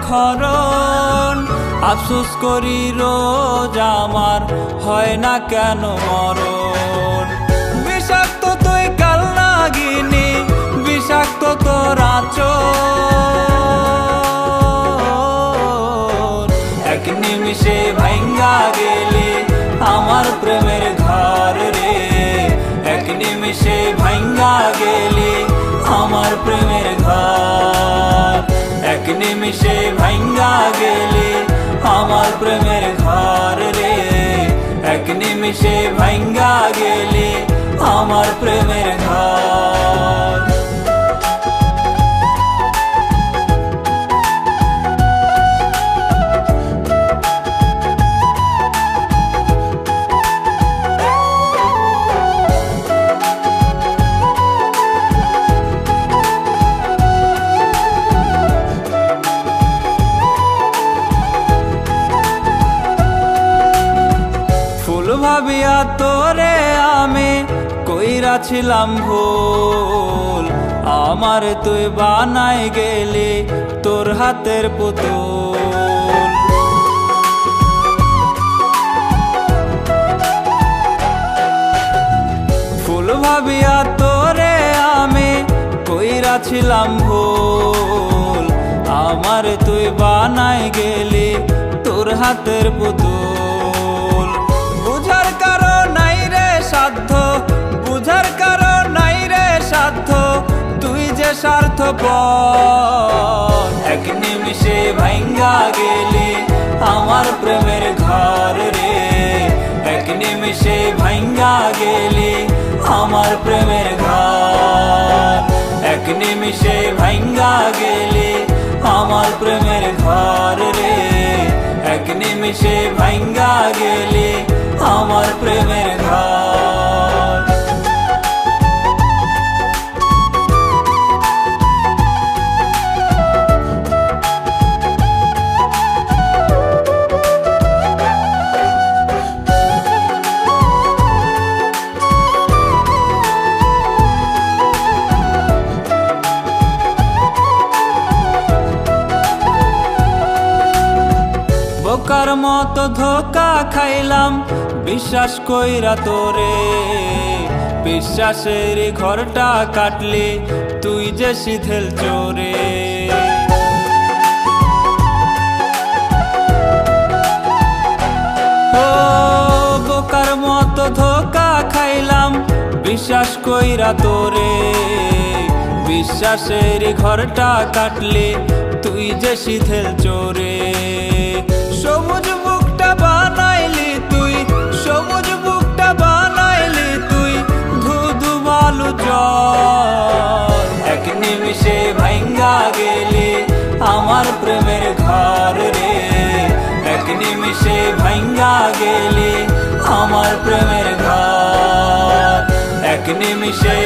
ক্ষরণ, আফসোস করি রোজ আমার হয় না কেন মরণ। বিষাক্ত তুই কাল নাগিনি, বিষাক্ত তোর আঁচল, এক নিমিষে ভাঙ্গা গেলি আমার প্রেমের ঘর রে, এক নিমিষে ভাঙ্গা গেলি আমার প্রেমের ঘর, এক নিমিষে ভাঙ্গা গেলি আমার প্রেমের ঘর রে, এক নিমিষে ভাঙ্গা গেলি আমার প্রেমের ঘর। ভাবিয়া তোরে আমি কইরাছিলাম ভুল, আমার তুই বানাই গেলি তোর হাতের পুতুল। ফুল ভাবিয়া তোরে আমি কইরাছিলাম ভুল, আমার তুই বানাই গেলি তোর হাতের পুতুল। বুঝার কারণ নাই রে সাধ্য, বুঝার কারণ নাই রে সাধ্য, তুই যে স্বার্থপর, এক নিমিষে ভাঙ্গা গেলি আমার প্রেমের ঘর রে, এক নিমিষে ভাঙ্গা গেলি আমার প্রেমের ঘর, এক নিমিষে ভাঙ্গা গেলি আমার প্রেমের ঘর রে, এক নিমিষে ভাঙ্গা গেলি আমার প্রেমের ঘর। বোকার মতো ধোকা খাইলাম বিশ্বাস কইরা তোরে, বিশ্বাসের ঘরটা কাটলি তুই যে শিথিল চোরে। ও বোকার মতো ধোকা খাইলাম বিশ্বাস কইরা তোরে, বিশ্বাসের ঘরটা কাটলি তুই যে শিথিল চোরে। সবুজ বুকটা বানাইলি তুই, সবুজ বুকটা বানাইলি তুই ধুধু বালু জল, এক নিমিষে ভাঙ্গা গেলি আমার প্রেমের ঘর রে, এক নিমিষে ভাঙ্গা গেলি আমার প্রেমের ঘর, এক নিমিষে